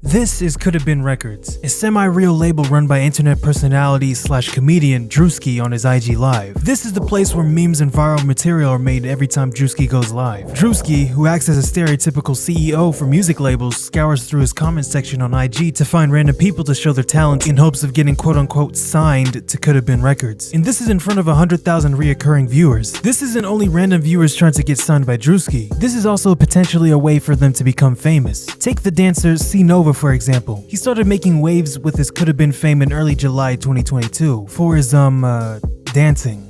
This is Coulda Been Records, a semi-real label run by internet personality / comedian Drewski on his IG Live. This is the place where memes and viral material are made every time Drewski goes live. Drewski, who acts as a stereotypical CEO for music labels, scours through his comment section on IG to find random people to show their talents in hopes of getting quote-unquote signed to Coulda Been Records. And this is in front of 100,000 reoccurring viewers. This isn't only random viewers trying to get signed by Drewski. This is also potentially a way for them to become famous. Take the dancer C Nova for example. He started making waves with his Coulda Been fame in early July 2022 for his dancing.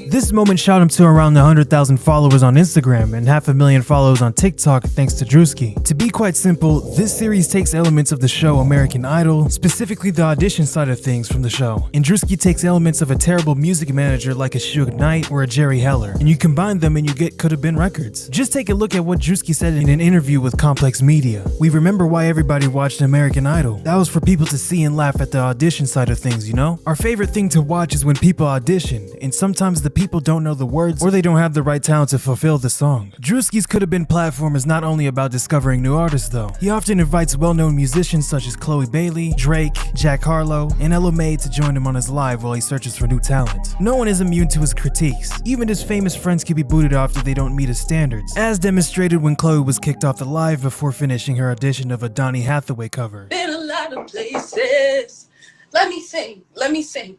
This moment shot him to around 100,000 followers on Instagram and 500,000 followers on TikTok thanks to Drewski. To be quite simple, this series takes elements of the show American Idol, specifically the audition side of things from the show, and Drewski takes elements of a terrible music manager like a Suge Knight or a Jerry Heller, and you combine them and you get Coulda Been Records. Just take a look at what Drewski said in an interview with Complex Media. We remember why everybody watched American Idol. That was for people to see and laugh at the audition side of things, you know? Our favorite thing to watch is when people audition, and sometimes the people don't know the words or they don't have the right talent to fulfill the song. Drewski's Coulda Been platform is not only about discovering new artists though. He often invites well-known musicians such as Chloe Bailey, Drake, Jack Harlow, and Ella Mai to join him on his live while he searches for new talent. No one is immune to his critiques. Even his famous friends can be booted off if they don't meet his standards, as demonstrated when Chloe was kicked off the live before finishing her audition of a Donny Hathaway cover. Been a lot of places. Let me sing.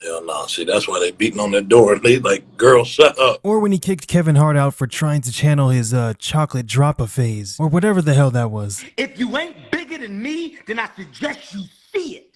Hell no, see, that's why they beating on their door and they like, girl, shut up. Or when he kicked Kevin Hart out for trying to channel his chocolate dropper phase, or whatever the hell that was. If you ain't bigger than me, then I suggest you see it.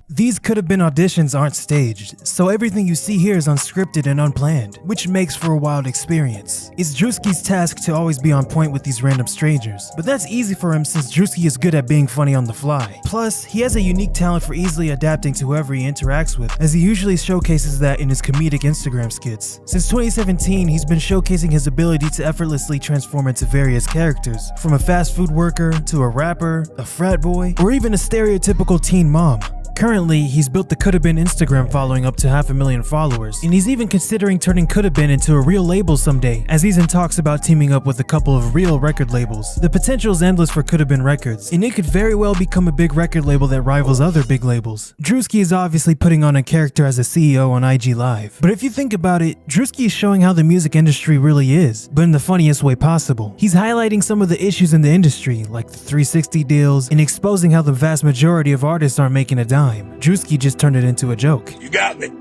These Coulda Been auditions aren't staged, so everything you see here is unscripted and unplanned, which makes for a wild experience. It's Drewski's task to always be on point with these random strangers, but that's easy for him since Drewski is good at being funny on the fly. Plus, he has a unique talent for easily adapting to whoever he interacts with, as he usually showcases that in his comedic Instagram skits. Since 2017, he's been showcasing his ability to effortlessly transform into various characters, from a fast food worker to a rapper, a frat boy, or even a stereotypical teen mom. Currently, he's built the Coulda Been Instagram following up to 500,000 followers, and he's even considering turning Coulda Been into a real label someday, as he's in talks about teaming up with a couple of real record labels. The potential is endless for Coulda Been Records, and it could very well become a big record label that rivals other big labels. Drewski is obviously putting on a character as a CEO on IG Live, but if you think about it, Drewski is showing how the music industry really is, but in the funniest way possible. He's highlighting some of the issues in the industry, like the 360 deals, and exposing how the vast majority of artists aren't making a dime. Drewski just turned it into a joke. You got me.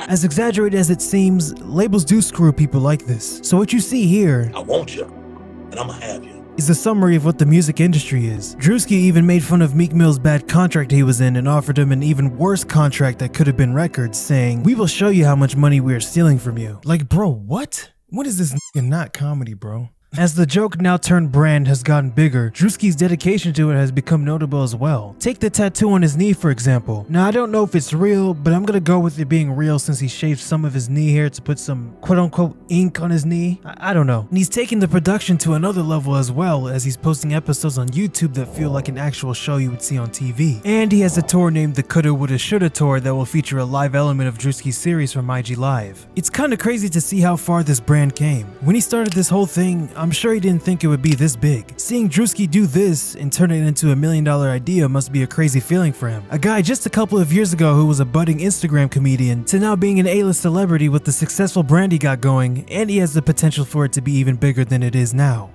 As exaggerated as it seems, labels do screw people like this. So what you see here, I want you, and I'm gonna have you, is a summary of what the music industry is. Drewski even made fun of Meek Mill's bad contract he was in and offered him an even worse contract that Coulda Been Records, saying, "We will show you how much money we are stealing from you." Like, bro, what? What is this not comedy, bro? As the joke now turned brand has gotten bigger, Drewski's dedication to it has become notable as well. Take the tattoo on his knee for example. Now I don't know if it's real, but I'm gonna go with it being real since he shaved some of his knee hair to put some quote-unquote ink on his knee. I don't know. And he's taking the production to another level as well, as he's posting episodes on YouTube that feel like an actual show you would see on TV. And he has a tour named the Coulda Woulda Shoulda Tour that will feature a live element of Drewski's series from IG Live. It's kinda crazy to see how far this brand came. When he started this whole thing, I'm sure he didn't think it would be this big. Seeing Drewski do this and turn it into $1 million idea must be a crazy feeling for him. A guy just a couple of years ago who was a budding Instagram comedian to now being an A-list celebrity with the successful brand he got going, and he has the potential for it to be even bigger than it is now.